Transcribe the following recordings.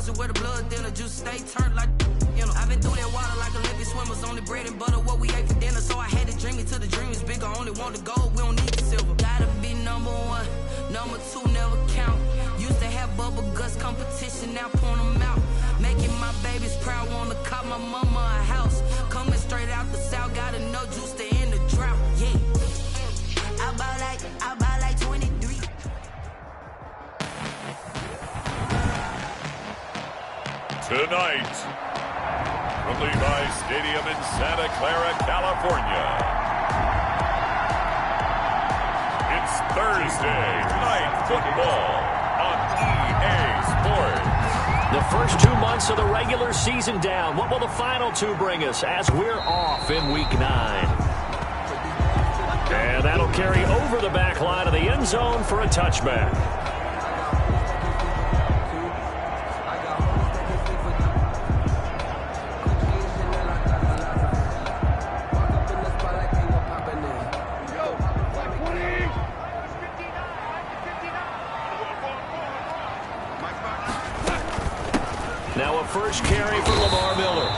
pussy where the blood thinner, juice stay turned like, you know. I've been through that water like Olympic swimmers, only bread and butter, what we ate for dinner. So I had to dream it till the dream is bigger, only want the gold, we don't need the silver. Gotta be number one, number two never count. Used to have bubble guts competition, now point them out. Making my babies proud, wanna cop my mama a house. Coming straight out the south, gotta know juice to end the drought, yeah. I buy like 23. Tonight, from Levi Stadium in Santa Clara, California, it's Thursday Night Football on EA Sports. The first 2 months of the regular season down. What will the final 2 bring us as we're off in Week 9? And that'll carry over the back line of the end zone for a touchback. Now a first carry for Lamar Miller.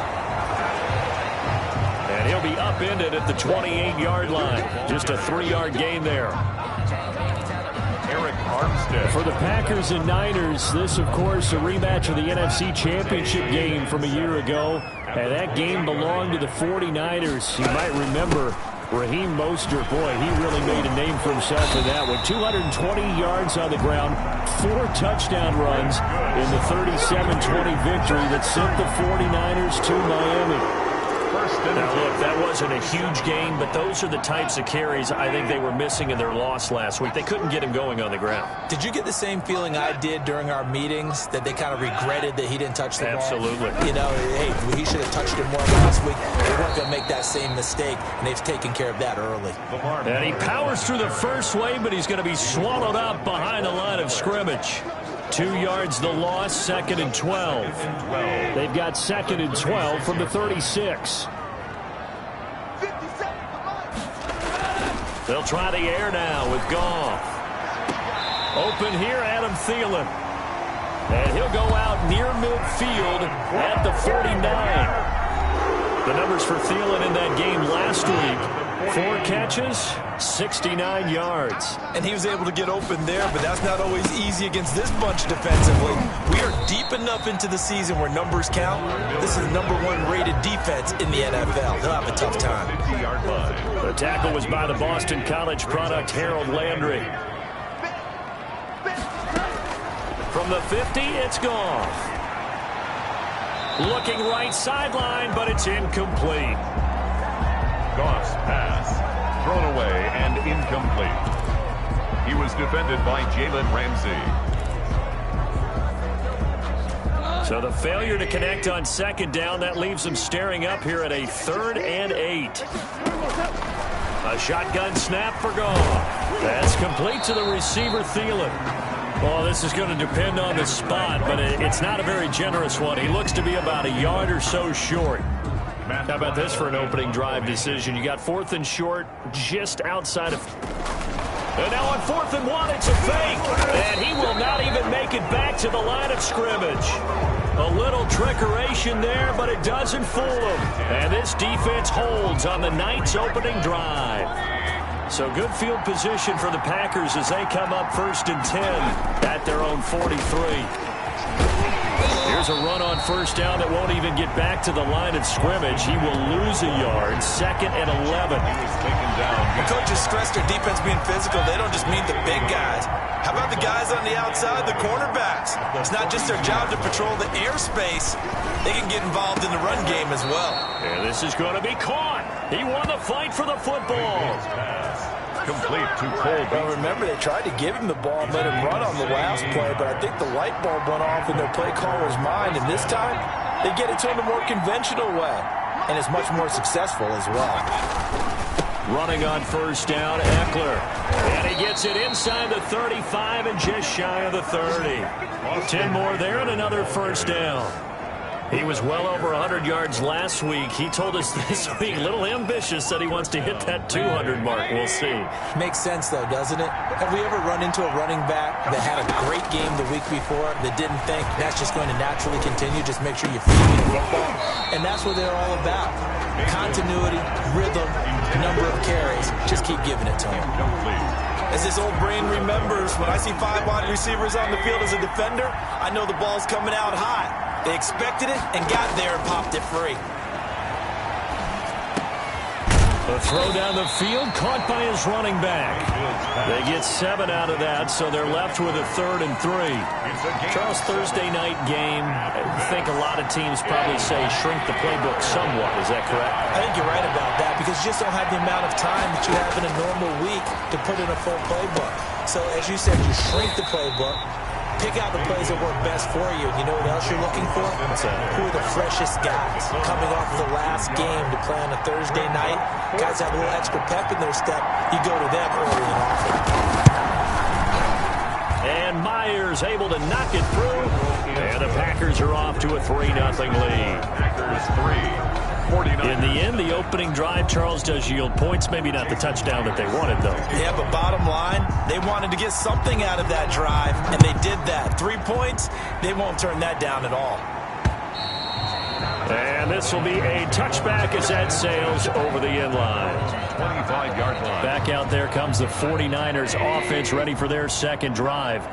And he'll be upended at the 28-yard line. Just a 3-yard gain there. Eric Armstead. For the Packers and Niners, this, of course, a rematch of the NFC Championship game from a year ago. And that game belonged to the 49ers. You might remember Raheem Mostert. Boy, he really made a name for himself in that one. 220 yards on the ground, 4 touchdown runs in the 37-20 victory that sent the 49ers to Miami. Now, look, that wasn't a huge game, but those are the types of carries I think they were missing in their loss last week. They couldn't get him going on the ground. Did you get the same feeling I did during our meetings, that they kind of regretted that he didn't touch the ball? Absolutely. You know, hey, he should have touched it more last week. They weren't going to make that same mistake, and they've taken care of that early. And he powers through the first wave, but he's going to be swallowed up behind the line of scrimmage. 2 yards the loss, 2nd and 12. They've got 2nd and 12 from the 36. They'll try the air now with Goff. Open here, Adam Thielen. And he'll go out near midfield at the 49. The numbers for Thielen in that game last week: 4 catches, 69 yards. And he was able to get open there, but that's not always easy against this bunch defensively. We are deep enough into the season where numbers count. This is the #1 rated defense in the NFL. They'll have a tough time. The tackle was by the Boston College product, Harold Landry. From the 50, it's Goff. Looking right sideline, but it's incomplete. Goff's pass thrown away and incomplete. He was defended by Jalen Ramsey. So the failure to connect on 2nd down, that leaves them staring up here at a 3rd and 8. A shotgun snap for Goff. That's complete to the receiver, Thielen. Well, this is going to depend on the spot, but it's not a very generous one. He looks to be about a yard or so short. How about this for an opening drive decision? You got 4th and short, just outside of... And now on 4th and 1, it's a fake. And he will not even make it back to the line of scrimmage. A little trickeration there, but it doesn't fool him. And this defense holds on the night's opening drive. So good field position for the Packers as they come up 1st and 10 at their own 43. Here's a run on 1st down that won't even get back to the line of scrimmage. He will lose a yard. 2nd and 11. The coaches stress their defense being physical. They don't just mean the big guys. How about the guys on the outside, the cornerbacks? It's not just their job to patrol the airspace. They can get involved in the run game as well. And this is going to be caught. He won the fight for the football. Complete to Cole. Well, remember, they tried to give him the ball and let him run on the last play, but I think the light bulb went off in their play caller's mind, and this time they get it to him the more conventional way, and it's much more successful as well. Running on 1st down, Eckler. And he gets it inside the 35 and just shy of the 30. 10 more there and another 1st down. He was well over 100 yards last week. He told us this week, a little ambitious, that he wants to hit that 200 mark. We'll see. Makes sense, though, doesn't it? Have we ever run into a running back that had a great game the week before that didn't think that's just going to naturally continue? Just make sure you feed me the football. And that's what they're all about. Continuity, rhythm, number of carries. Just keep giving it to him. As this old brain remembers, when I see 5 wide receivers on the field as a defender, I know the ball's coming out hot. They expected it and got there and popped it free. The throw down the field, caught by his running back. They get 7 out of that, so they're left with a 3rd and 3. Charles, Thursday night game, I think a lot of teams probably say shrink the playbook somewhat. Is that correct? I think you're right about that because you just don't have the amount of time that you have in a normal week to put in a full playbook. So, as you said, you shrink the playbook. Pick out the plays that work best for you. You know what else you're looking for? Who are the freshest guys coming off the last game to play on a Thursday night? Guys have a little extra pep in their step. You go to them early and often. And Myers able to knock it through. And the Packers are off to a 3-0 lead. Packers 3. 49. In the end, the opening drive, Charles, does yield points. Maybe not the touchdown that they wanted, though. Yeah, but bottom line, they wanted to get something out of that drive, and they did that. 3 points, they won't turn that down at all. And this will be a touchback as that sails over the end line. 25-yard line. Back out there comes the 49ers offense ready for their second drive.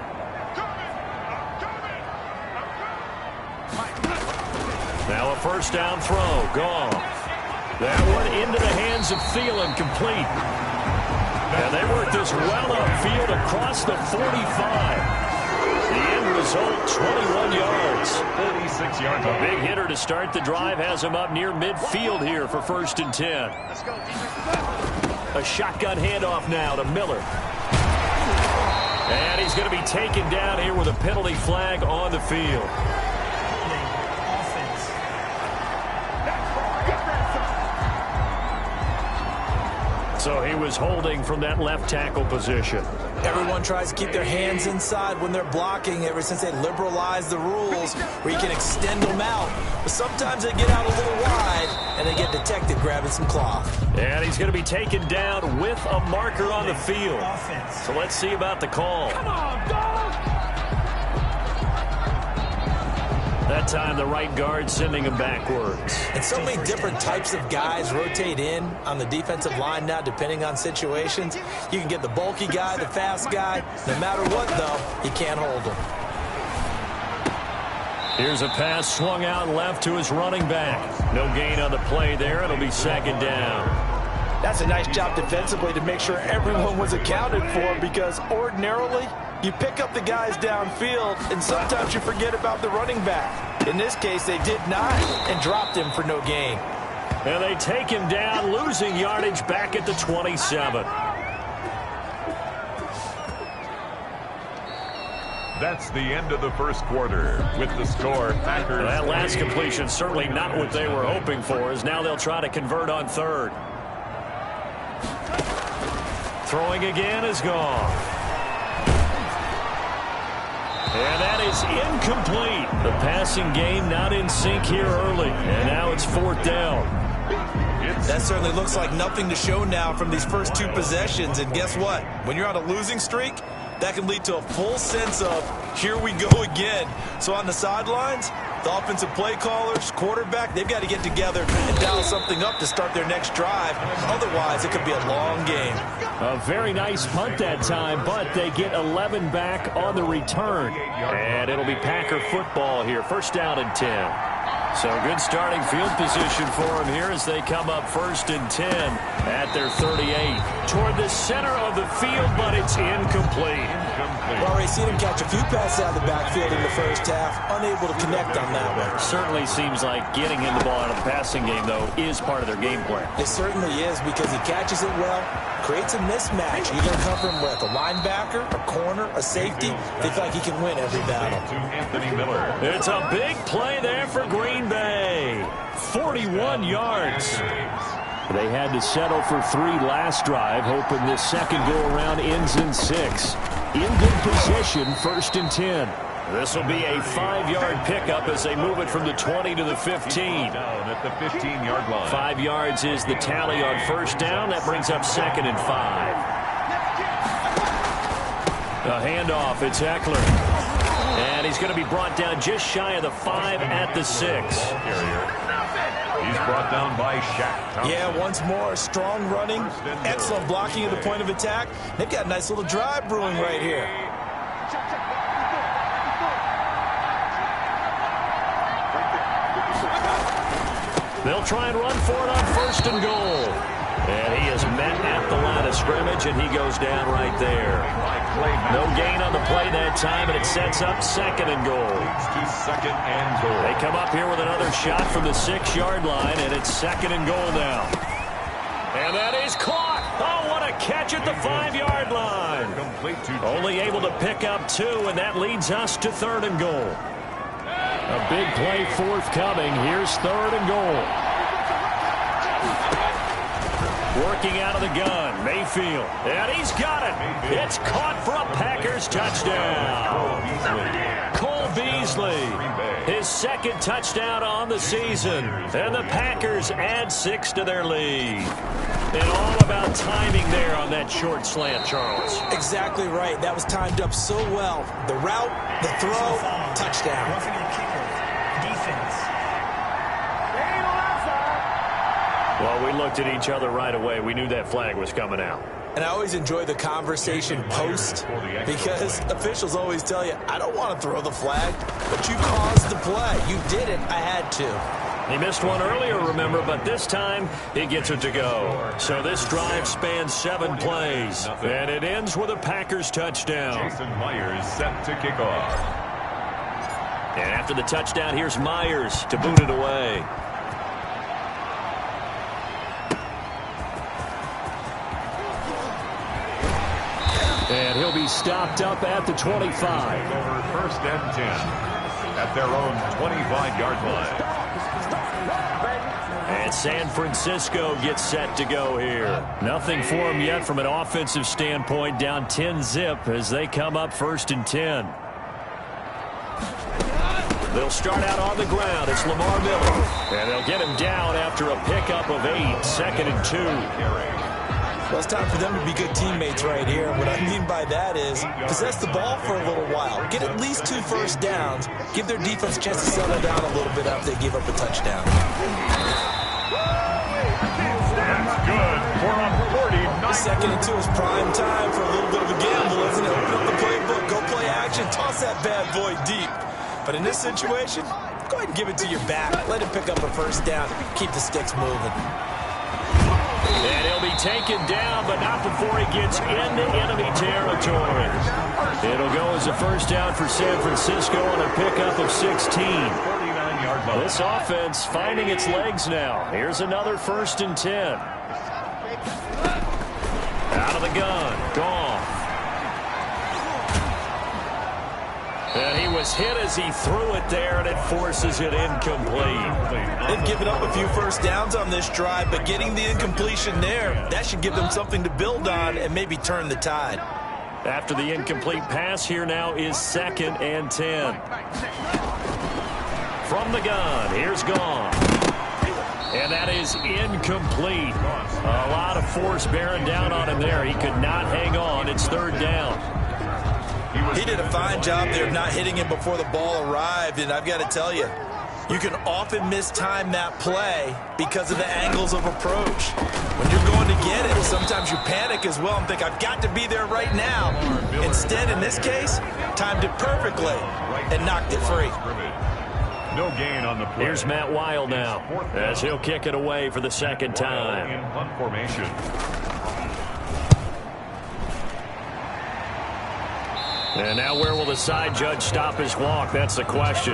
Now a first down throw, gone. That one into the hands of Thielen, complete. And they work this well upfield across the 45. The end result, 21 yards. 46 yards. A big hitter to start the drive has him up near midfield here for 1st and 10. A shotgun handoff now to Miller. And he's going to be taken down here with a penalty flag on the field. So he was holding from that left tackle position. Everyone tries to keep their hands inside when they're blocking ever since they liberalized the rules where you can extend them out. But sometimes they get out a little wide and they get detected grabbing some cloth. And he's going to be taken down with a marker on the field. So let's see about the call. Come on, dog! That time the right guard sending him backwards. And so many different types of guys rotate in on the defensive line now depending on situations. You can get the bulky guy, the fast guy. No matter what, though, you can't hold him. Here's a pass swung out left to his running back. No gain on the play there. It'll be 2nd down. That's a nice job defensively to make sure everyone was accounted for because ordinarily you pick up the guys downfield and sometimes you forget about the running back. In this case, they did not and dropped him for no gain. And they take him down, losing yardage back at the 27. That's the end of the first quarter with the score Packers. That last completion certainly not what they were hoping for, as now they'll try to convert on 3rd. Throwing again is gone. And that is incomplete. The passing game not in sync here early. And now it's 4th down. That certainly looks like nothing to show now from these first 2 possessions. And guess what? When you're on a losing streak, that can lead to a full sense of, here we go again. So on the sidelines, the offensive play callers, quarterback, they've got to get together and dial something up to start their next drive. Otherwise, it could be a long game. A very nice punt that time, but they get 11 back on the return. And it'll be Packer football here. 1st down and 10. So good starting field position for them here as they come up 1st and 10 at their 38. Toward the center of the field, but it's incomplete. We've already seen him catch a few passes out of the backfield in the first half, unable to connect on that one. Certainly seems like getting him the ball out of the passing game, though, is part of their game plan. It certainly is because he catches it well, creates a mismatch. You're going to cover him with a linebacker, a corner, a safety. They feel like he can win every battle. To Anthony Miller. It's a big play there for Green Bay. 41 yards. They had to settle for 3 last drive, hoping this second go-around ends in 6. In good position, 1st and 10. This will be a 5-yard pickup as they move it from the 20 to the 15. Down at the 15-yard line. 5 yards is the tally on first down. That brings up 2nd and 5. A handoff. It's Eckler. And he's going to be brought down just shy of the 5 at the 6. He's brought down by Shaq. Yeah, once more, strong running, excellent blocking at the point of attack. They've got a nice little drive brewing right here. They'll try and run for it on 1st and goal. And he is met at the line of scrimmage, and he goes down right there. No gain on the play that time, and it sets up 2nd and goal. They come up here with another shot from the 6-yard line, and it's 2nd and goal now. And that is caught. Oh, what a catch at the 5-yard line. Only able to pick up 2, and that leads us to 3rd and goal. A big play forthcoming. Here's 3rd and goal. Working out of the gun, Mayfield. And he's got it. It's caught for a Packers touchdown. Cole Beasley, his 2nd touchdown on the season. And the Packers add 6 to their lead. And all about timing there on that short slant, Charles. Exactly right. That was timed up so well. The route, the throw, touchdown. Well, we looked at each other right away. We knew that flag was coming out. And I always enjoy the conversation post because officials always tell you, I don't want to throw the flag, but you caused the play. You did it. I had to. He missed one earlier, remember, but this time he gets it to go. So this drive spans 7 plays, and it ends with a Packers touchdown. Jason Myers set to kick off. And after the touchdown, here's Myers to boot it away. And he'll be stopped up at the 25. Over 1st and 10 at their own 25-yard line. And San Francisco gets set to go here. Nothing for them yet from an offensive standpoint. Down 10-zip as they come up 1st and 10. They'll start out on the ground. It's Lamar Miller. And they'll get him down after a pickup of 8. 2nd and 2. Well, it's time for them to be good teammates right here. What I mean by that is possess the ball for a little while. Get at least 2 first downs. Give their defense a chance to settle down a little bit after they give up a touchdown. That's good for a 49. 2nd and 2 is prime time for a little bit of a gamble, isn't it? Open up the playbook, go play action, toss that bad boy deep. But in this situation, go ahead and give it to your back. Let him pick up a first down. Keep the sticks moving. And he'll be taken down, but not before he gets into enemy territory. It'll go as a first down for San Francisco on a pickup of 16. This offense finding its legs now. Here's another 1st and 10. Out of the gun. Gone. And he was hit as he threw it there, and it forces it incomplete. They've given up a few first downs on this drive, but getting the incompletion there, that should give them something to build on and maybe turn the tide. After the incomplete pass, here now is 2nd and 10. From the gun, here's Gone. And that is incomplete. A lot of force bearing down on him there. He could not hang on. It's 3rd down. He did a fine job there of not hitting him before the ball arrived, and I've got to tell you, you can often mistime that play because of the angles of approach. When you're going to get it, sometimes you panic as well and think, I've got to be there right now. Instead, in this case, timed it perfectly and knocked it free. No gain on the play. Here's Matt Weil now as he'll kick it away for the 2nd time. In punt formation. And now where will the side judge stop his walk? That's the question.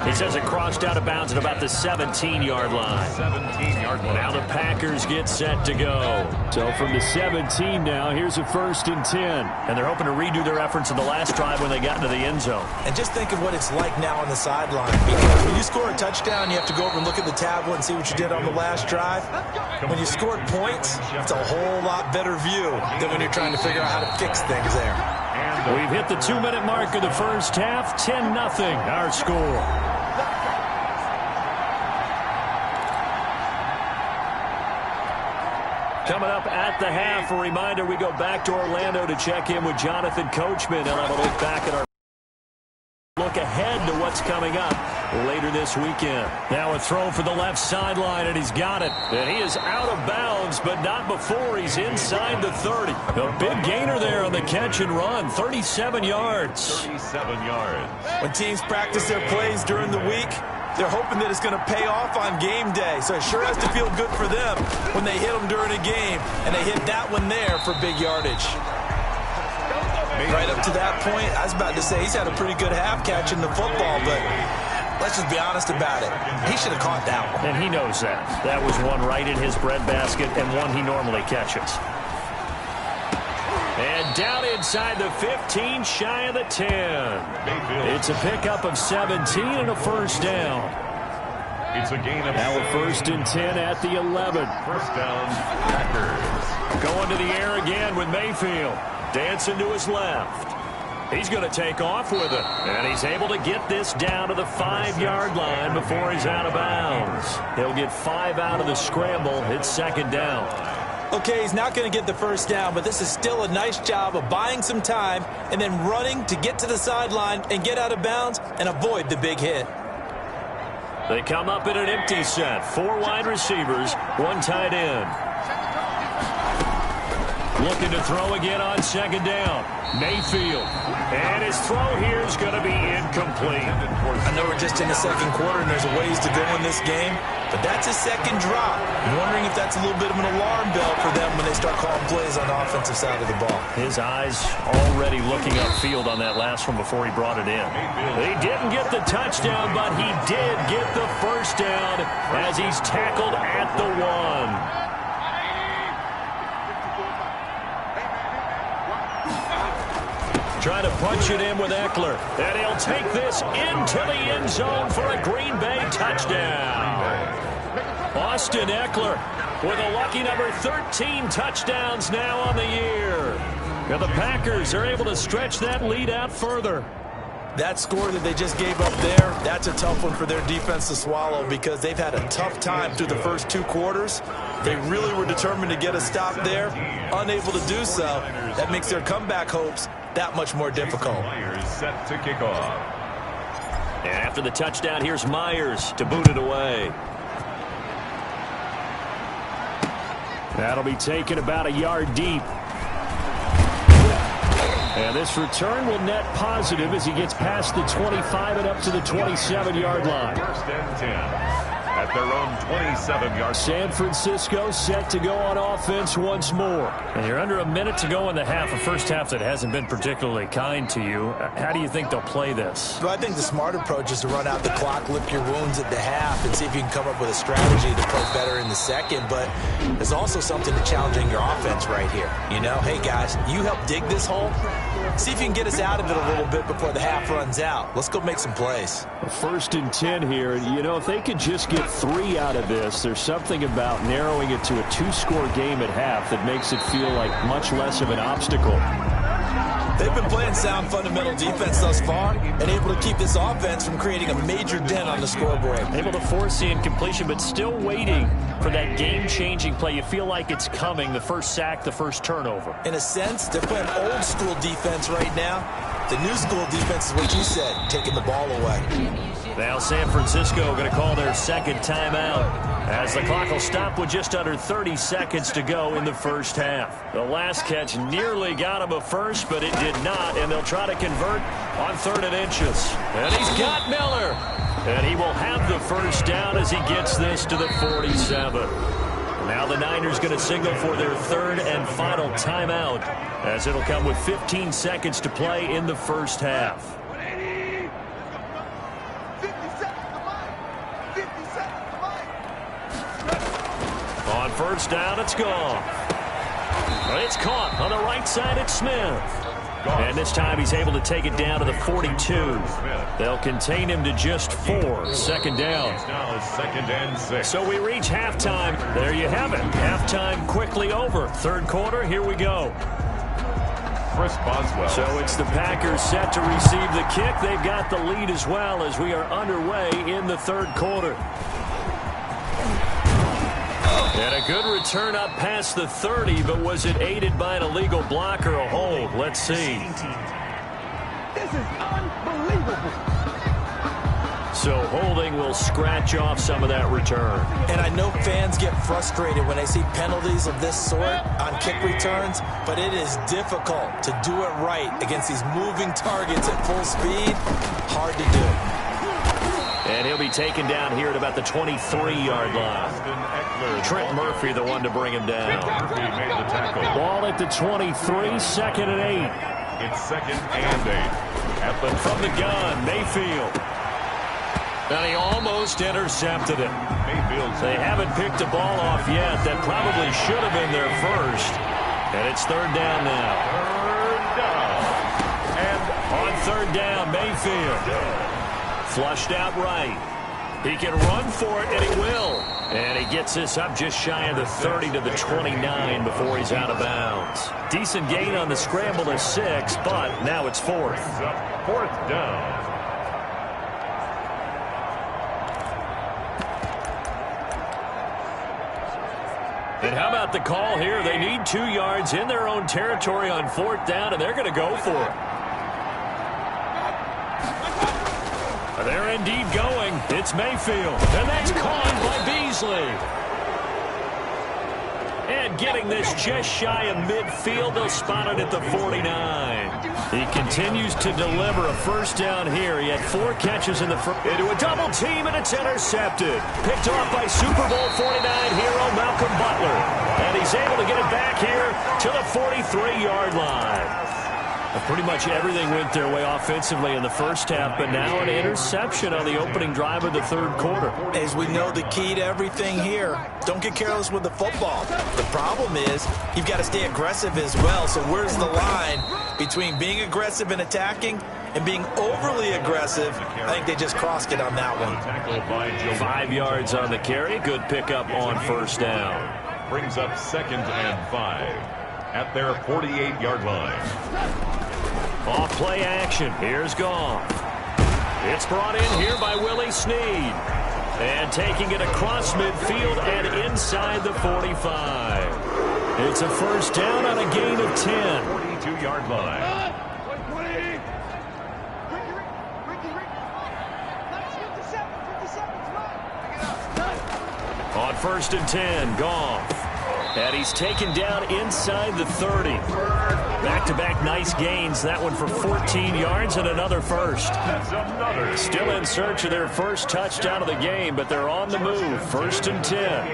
He says it crossed out of bounds at about the 17-yard line. 17-yard line. Now the Packers get set to go. So from the 17 now, here's a 1st and 10. And they're hoping to redo their efforts in the last drive when they got into the end zone. And just think of what it's like now on the sideline. Because when you score a touchdown, you have to go over and look at the tablet and see what you did on the last drive. When you scored points, it's a whole lot better view than when you're trying to figure out how to fix things there. And We've hit the 2-minute mark of the first half. 10-0 our score. Coming up at the half, a reminder, we go back to Orlando to check in with Jonathan Coachman. And have a look back at our look ahead to what's coming up later this weekend. Now a throw for the left sideline, and he's got it. And he is out of bounds, but not before he's inside the 30. A big gainer there on the catch and run, 37 yards. 37 yards. When teams practice their plays during the week, they're hoping that it's going to pay off on game day. So it sure has to feel good for them when they hit them during a game, and they hit that one there for big yardage. Right up to that point, I was about to say he's had a pretty good half catching the football, but let's just be honest about it. He should have caught that one. And he knows that. That was one right in his breadbasket and one he normally catches. And down inside the 15, shy of the 10. It's a pickup of 17 and a first down. It's a gain of now a 1st and 10 at the 11. First down, Packers. Going to the air again with Mayfield. Dancing to his left. He's going to take off with it. And he's able to get this down to the 5-yard line before he's out of bounds. He'll get 5 out of the scramble. It's 2nd down. Okay, he's not going to get the first down, but this is still a nice job of buying some time and then running to get to the sideline and get out of bounds and avoid the big hit. They come up in an empty set. 4 wide receivers, 1 tight end. Looking to throw again on 2nd down. Mayfield. And his throw here is going to be incomplete. I know we're just in the 2nd quarter and there's a ways to go in this game, but that's his 2nd drop. I'm wondering if that's a little bit of an alarm bell for them when they start calling plays on the offensive side of the ball. His eyes already looking upfield on that last one before he brought it in. He didn't get the touchdown, but he did get the first down as he's tackled at the 1. Trying to punch it in with Eckler. And he'll take this into the end zone for a Green Bay touchdown. Austin Eckler with a lucky number 13 touchdowns now on the year. And the Packers are able to stretch that lead out further. That score that they just gave up there, that's a tough one for their defense to swallow because they've had a tough time through the first 2 quarters. They really were determined to get a stop there, unable to do so. That makes their comeback hopes that much more difficult. Myers set to kick off. And after the touchdown, here's Myers to boot it away. That'll be taken about a yard deep. And this return will net positive as he gets past the 25 and up to the 27-yard line. 1st and 10. At their own 27-yard. San Francisco set to go on offense once more. And you're under a minute to go in the half, a first half that hasn't been particularly kind to you. How do you think they'll play this? Well, I think the smart approach is to run out the clock, lick your wounds at the half, and see if you can come up with a strategy to play better in the second. But there's also something to challenging your offense right here. You know, hey, guys, you help dig this hole. See if you can get us out of it a little bit before the half runs out. Let's go make some plays. 1st and 10 here. You know, if they could just get 3 out of this, there's something about narrowing it to a 2-score game at half that makes it feel like much less of an obstacle. They've been playing sound fundamental defense thus far and able to keep this offense from creating a major dent on the scoreboard. Able to force the incompletion, but still waiting for that game-changing play. You feel like it's coming, the first sack, the first turnover. In a sense, they're playing old-school defense right now. The new school defense is what you said, taking the ball away. Now San Francisco going to call their 2nd timeout as the clock will stop with just under 30 seconds to go in the first half. The last catch nearly got him a first, but it did not, and they'll try to convert on 3rd and inches. And he's got Miller. And he will have the first down as he gets this to the 47. Now the Niners going to signal for their 3rd and final timeout as it'll come with 15 seconds to play in the first half. On 1st down, it's gone. It's caught on the right side. It's Smith. And this time he's able to take it down to the 42. They'll contain him to just 4. 2nd down. Now 2nd and 6. So we reach halftime. There you have it. Halftime quickly over. 3rd quarter, here we go. Chris Boswell. So it's the Packers set to receive the kick. They've got the lead as well as we are underway in the third quarter. And a good return up past the 30, but was it aided by an illegal block or a hold? Let's see. This is unbelievable. So holding will scratch off some of that return. And I know fans get frustrated when they see penalties of this sort on kick returns, but it is difficult to do it right against these moving targets at full speed. Hard to do. And he'll be taken down here at about the 23-yard line. Trent Murphy, the one to bring him down. Murphy made the tackle. Ball at the 23, second and 8. It's second and 8. From the gun, Mayfield. And he almost intercepted it. They haven't picked the ball off yet. That probably should have been their first. And it's third down now. Third down. And on third down, Mayfield. Flushed out right. He can run for it, and he will. And he gets this up just shy of the 30 to the 29 before he's out of bounds. Decent gain on the scramble to 6, but now it's fourth. Fourth down. And how about the call here? They need 2 yards in their own territory on fourth down, and they're going to go for it. They're indeed going. It's Mayfield. And that's caught by Beasley. And getting this just shy of midfield, they'll spot it at the 49. He continues to deliver a first down here. He had 4 catches in the first. Into a double team, and it's intercepted. Picked off by Super Bowl 49 hero Malcolm Butler. And he's able to get it back here to the 43-yard line. Pretty much everything went their way offensively in the first half, but now an interception on the opening drive of the third quarter. As we know, the key to everything here, don't get careless with the football. The problem is you've got to stay aggressive as well. So where's the line between being aggressive and attacking and being overly aggressive? I think they just crossed it on that one. 5 yards on the carry. Good pickup on first down. Brings up second and 5 at their 48-yard line. Off play action. Here's Goff. It's brought in here by Willie Snead. And taking it across midfield and inside the 45. It's a first down on a gain of 10. 42-yard line. On first and 10, Goff. And he's taken down inside the 30. Back-to-back nice gains. That one for 14 yards and another first. Still in search of their first touchdown of the game, but they're on the move. First and 10.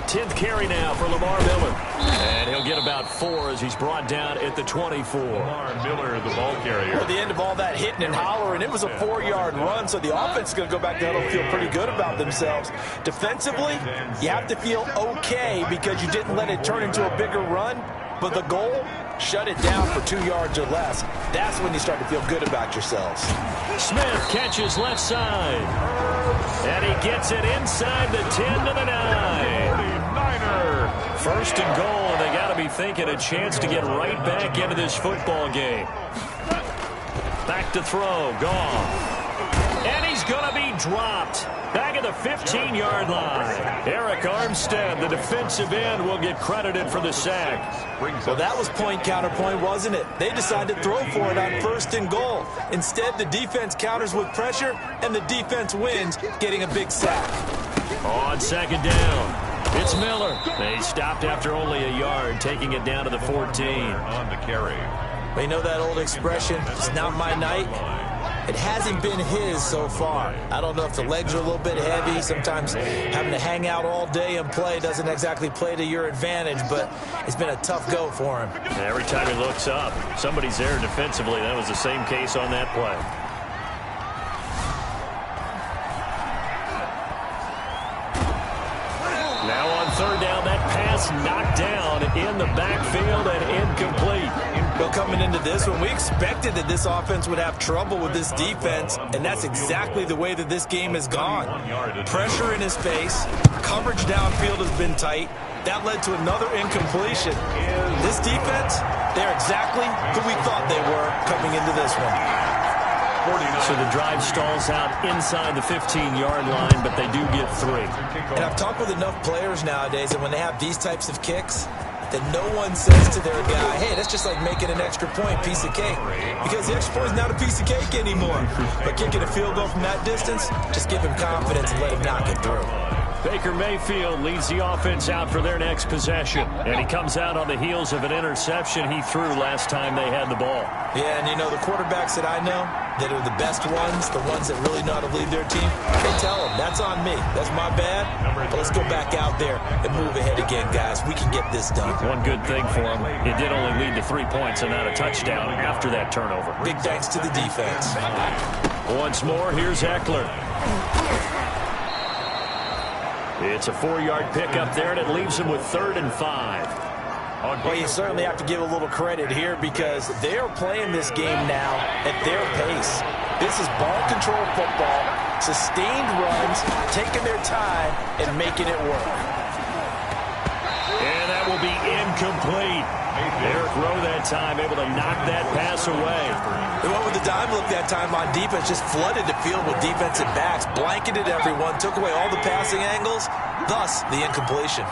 10th carry now for Lamar Miller. And he'll get about 4 as he's brought down at the 24. Lamar Miller, the ball carrier. At the end of all that hitting and hollering, it was a 4-yard run, so the offense is going to go back to huddle and feel pretty good about themselves. Defensively, you have to feel okay because you didn't let it turn into a bigger run, but the goal, shut it down for 2 yards or less. That's when you start to feel good about yourselves. Smith catches left side. And he gets it inside the 10 to the 9. First and goal, and they got to be thinking a chance to get right back into this football game. Back to throw, Goff. And he's going to be dropped. Back at the 15-yard line. Eric Armstead, the defensive end, will get credited for the sack. Well, that was point counterpoint, wasn't it? They decided to throw for it on first and goal. Instead, the defense counters with pressure, and the defense wins, getting a big sack. On second down, it's Miller. They stopped after only a yard, taking it down to the 14. On the carry. We know that old expression, it's not my night. It hasn't been his so far. I don't know if the legs are a little bit heavy. Sometimes having to hang out all day and play doesn't exactly play to your advantage, but it's been a tough go for him. And every time he looks up, somebody's there defensively. That was the same case on that play. Now on third down, that pass knocked down in the backfield and incomplete. Well, coming into this one, we expected that this offense would have trouble with this defense, and that's exactly the way that this game has gone. Pressure in his face, coverage downfield has been tight, That led to another incompletion. This defense, they're exactly who we thought they were coming into this one. So the drive stalls out inside the 15-yard line, but they do get 3. And I've talked with enough players nowadays that when they have these types of kicks, that no one says to their guy, hey, that's just like making an extra point, piece of cake. Because the extra point is not a piece of cake anymore. But kicking a field goal from that distance, just give him confidence and let him knock it through. Baker Mayfield leads the offense out for their next possession. And he comes out on the heels of an interception he threw last time they had the ball. Yeah, and you know, the quarterbacks that I know that are the best ones, the ones that really know how to lead their team, they tell them, that's on me. That's my bad. But let's go back out there and move ahead again, guys. We can get this done. One good thing for him, it did only lead to 3 points and not a touchdown after that turnover. Big thanks to the defense. Once more, here's Eckler. It's a 4-yard pickup there, and it leaves him with 3rd and 5. Well, you certainly have to give a little credit here because they're playing this game now at their pace. This is ball control football, sustained runs, taking their time, and making it work. And that will be incomplete. Eric Rowe that time able to knock that pass away. They went with the dime look that time on defense, just flooded the field with defensive backs, blanketed everyone, took away all the passing angles, thus the incompletion.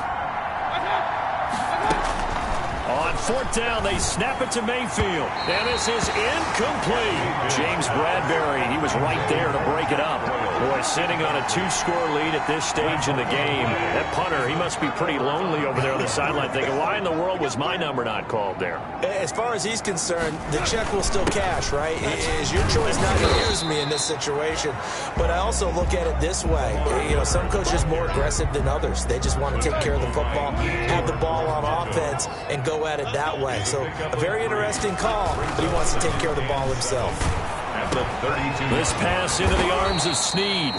On 4th down, they snap it to Mayfield. And this is incomplete. James Bradbury, he was right there to break it up. Boy, sitting on a 2-score lead at this stage in the game. That punter, he must be pretty lonely over there on the sideline thinking, why in the world was my number not called there? As far as he's concerned, the check will still cash, right? It is your choice not to use me in this situation. But I also look at it this way. You know, some coaches are more aggressive than others. They just want to take care of the football, have the ball on offense, and go at it that way. So a very interesting call, but he wants to take care of the ball himself. This pass into the arms of Snead.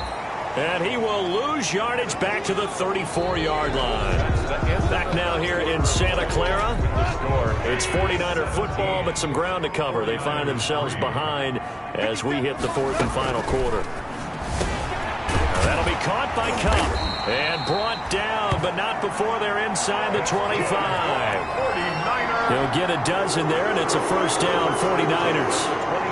And he will lose yardage back to the 34-yard line. Back now here in Santa Clara. It's 49er football, but some ground to cover. They find themselves behind as we hit the 4th and final quarter. That'll be caught by Cup and brought down, but not before they're inside the 25. They'll get a dozen there, and it's a 1st down, 49ers.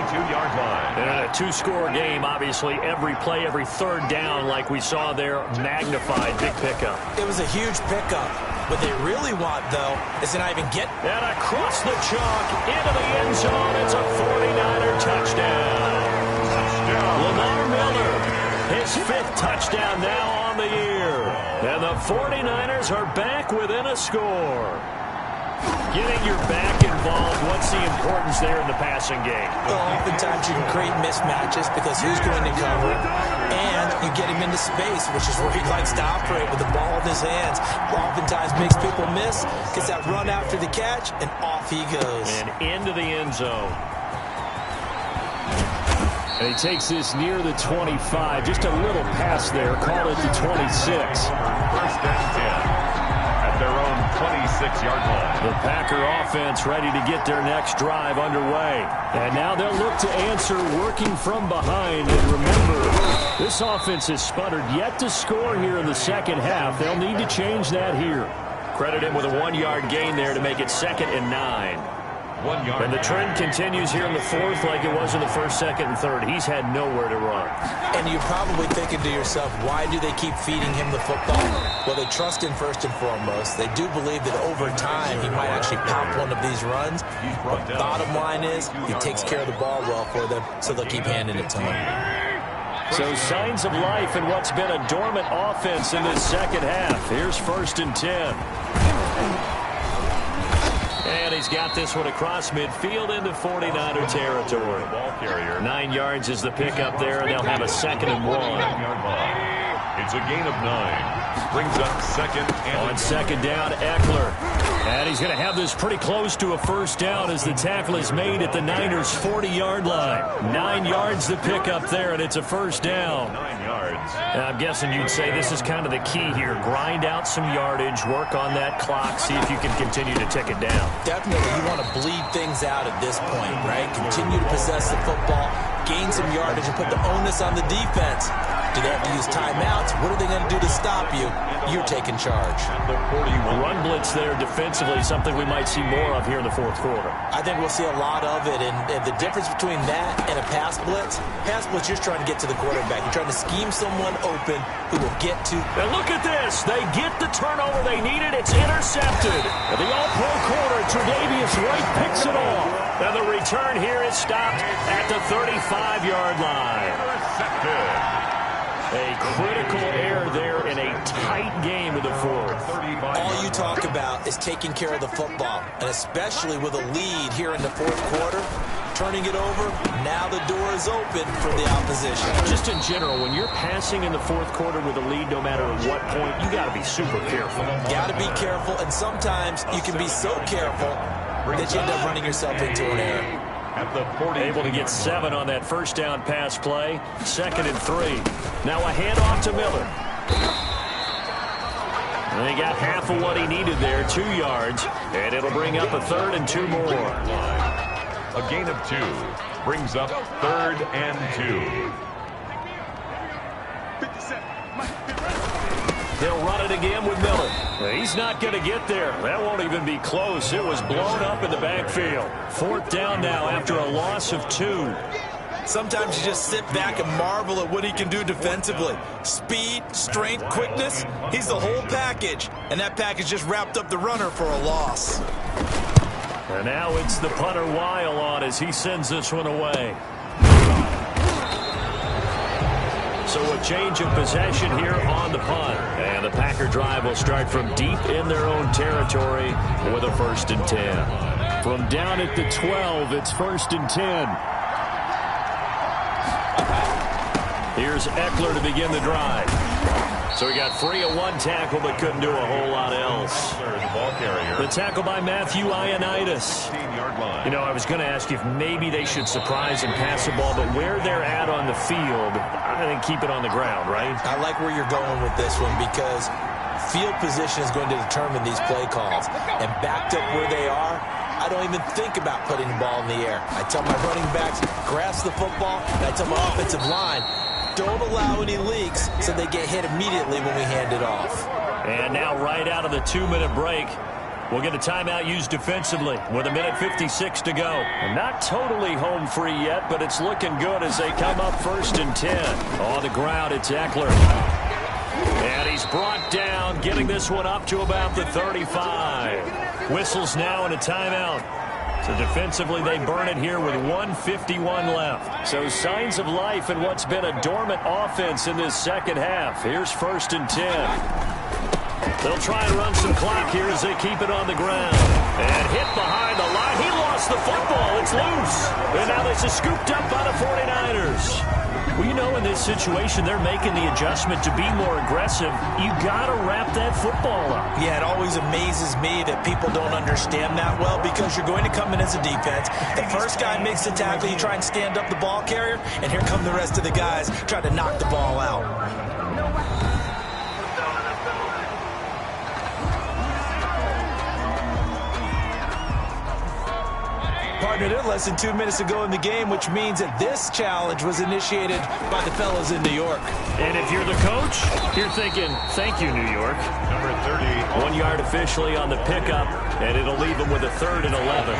22-yard line. And a 2-score game, obviously, every play, every 3rd down, like we saw there, magnified, big pickup. It was a huge pickup. What they really want, though, is to not even get... And across the chalk, into the end zone, it's a 49er touchdown. Lamar Miller, his 5th touchdown now on the year. And the 49ers are back within a score. Getting your back involved, what's the importance there in the passing game? Well, oftentimes you can create mismatches because who's going to cover it, and you get him into space, which is where he likes to operate with the ball in his hands. Oftentimes makes people miss, gets that run after the catch, and off he goes. And into the end zone. And he takes this near the 25. Just a little pass there. Call it the 26. 1st and 10. Their own 26-yard line. The Packer offense ready to get their next drive underway. And now they'll look to answer working from behind. And remember, this offense has sputtered yet to score here in the 2nd half. They'll need to change that here. Credit him with a 1-yard gain there to make it 2nd and 9. 1 yard. And the trend continues here in the 4th like it was in the 1st, 2nd, and 3rd. He's had nowhere to run. And you're probably thinking to yourself, why do they keep feeding him the football? Well, they trust him first and foremost. They do believe that over time he might actually pop one of these runs. But bottom line is he takes care of the ball well for them, so they'll keep handing it to him. So signs of life in what's been a dormant offense in this 2nd half. Here's 1st and 10. And he's got this one across midfield into 49er territory. 9 yards is the pickup there, and they'll have a 2nd and 1. It's a gain of 9. Brings up 2nd and on 2nd down, Eckler. And he's going to have this pretty close to a 1st down as the tackle is made at the Niners' 40-yard line. 9 yards the pickup there, and it's a 1st down. 9 yards. And I'm guessing you'd say this is kind of the key here. Grind out some yardage, work on that clock, see if you can continue to tick it down. Definitely, you want to bleed things out at this point, right? Continue to possess the football, gain some yardage, and put the onus on the defense. Do they have to use timeouts? What are they going to do to stop you? You're taking charge. Run blitz there defensively, something we might see more of here in the fourth quarter. I think we'll see a lot of it, and the difference between that and a pass blitz, you're trying to get to the quarterback. You're trying to scheme someone open who will get to. And look at this. They get the turnover they needed. It's intercepted. And the all-pro corner, Tre'Davious White, picks it off. And the return here is stopped at the 35-yard line. A critical error there in a tight game of the fourth. All you talk about is taking care of the football, and especially with a lead here in the fourth quarter, turning it over, now the door is open for the opposition. Just in general, when you're passing in the fourth quarter with a lead, no matter at what point, you got to be super careful. Got to be careful, and sometimes you can be so careful that you end up running yourself into an error. Able to get 7 on that first down pass play. 2nd and 3. Now a handoff to Miller. And he got half of what he needed there, 2 yards. And it'll bring up a 3rd and 2 more. A gain of 2 brings up 3rd and 2. They'll run it again with Miller. He's not going to get there. That won't even be close. It was blown up in the backfield. 4th down now after a loss of 2. Sometimes you just sit back and marvel at what he can do defensively. Speed, strength, quickness. He's the whole package. And that package just wrapped up the runner for a loss. And now it's the punter Weil on as he sends this one away. So a change of possession here on the punt. And the Packer drive will start from deep in their own territory with a 1st and 10. From down at the 12, it's 1st and 10. Here's Eckler to begin the drive. So he got free of 1 tackle but couldn't do a whole lot else. The tackle by Matthew Ioannidis. You know, I was going to ask you if maybe they should surprise and pass the ball, but where they're at on the field, I think keep it on the ground, right? I like where you're going with this one because field position is going to determine these play calls. And backed up where they are, I don't even think about putting the ball in the air. I tell my running backs, grasp the football, and I tell my offensive line, don't allow any leaks so they get hit immediately when we hand it off. And now right out of the 2-minute break, we'll get a timeout used defensively with 1:56 to go. And not totally home free yet, but it's looking good as they come up 1st and 10. On the ground, it's Eckler. And he's brought down, getting this one up to about the 35. Whistles now and a timeout. So defensively, they burn it here with 1:51 left. So signs of life in what's been a dormant offense in this second half. Here's 1st and 10. They'll try and run some clock here as they keep it on the ground. And hit behind the line. He lost the football. It's loose. And now this is scooped up by the 49ers. Well, you know, in this situation, they're making the adjustment to be more aggressive. You got to wrap that football up. Yeah, it always amazes me that people don't understand that well because you're going to come in as a defense. The first guy makes the tackle, you try and stand up the ball carrier, and here come the rest of the guys trying to knock the ball out. Partner, less than 2 minutes ago in the game, which means that this challenge was initiated by the fellas in New York. And if you're the coach, you're thinking, thank you, New York. Number 30. 1 yard officially on the pickup, and it'll leave them with a 3rd and 11.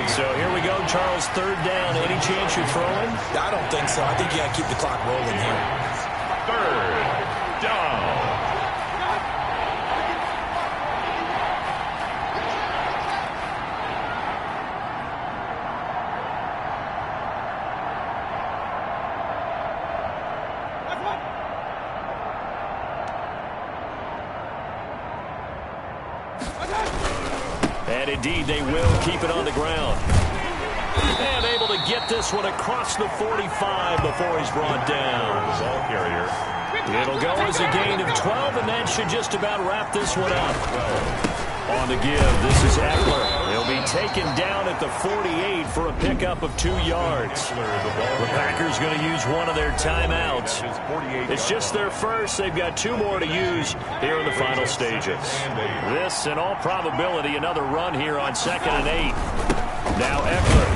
So here we go, Charles, 3rd down. Any chance you're throwing? I don't think so. I think you got to keep the clock rolling here. 3rd down. And indeed, they will keep it on the ground. And able to get this one across the 45 before he's brought down. Ball carrier. It'll go as a gain of 12, and that should just about wrap this one up. On the give, this is Eckler. He'll be taken down at the 48 for a pickup of 2 yards. The Packers going to use one of their timeouts. It's just their first. They've got 2 more to use here in the final stages. This, in all probability, another run here on 2nd and 8. Now Eckler.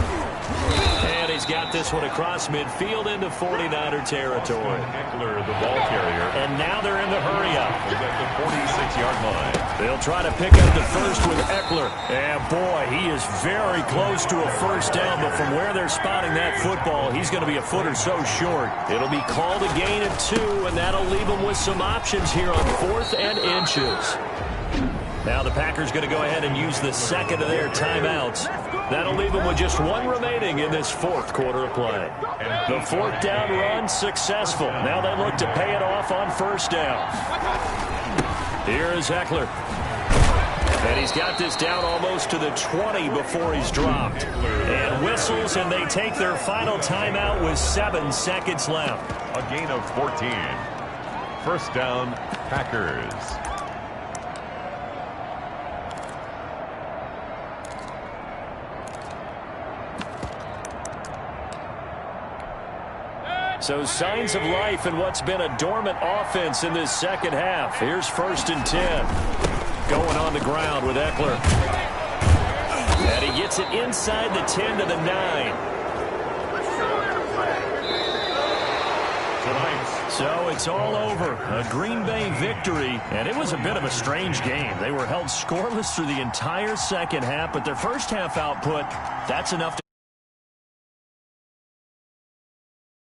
And he's got this one across midfield into 49er territory. Eckler, the ball carrier. And now they're in the hurry-up. Is at the 46-yard line. They'll try to pick up the first with Eckler. And boy, he is very close to a first down, but from where they're spotting that football, he's going to be a foot or so short. It'll be called a gain of 2, and that'll leave them with some options here on 4th and inches. Now the Packers going to go ahead and use the second of their timeouts. That'll leave them with just 1 remaining in this 4th quarter of play. The 4th down run successful. Now they look to pay it off on first down. Here is Eckler. And he's got this down almost to the 20 before he's dropped. And whistles, and they take their final timeout with 7 seconds left. A gain of 14. First down, Packers. So signs of life in what's been a dormant offense in this second half. Here's 1st and 10. Going on the ground with Eckler. And he gets it inside the 10 to the 9. So it's all over. A Green Bay victory, and it was a bit of a strange game. They were held scoreless through the entire second half, but their first half output, that's enough to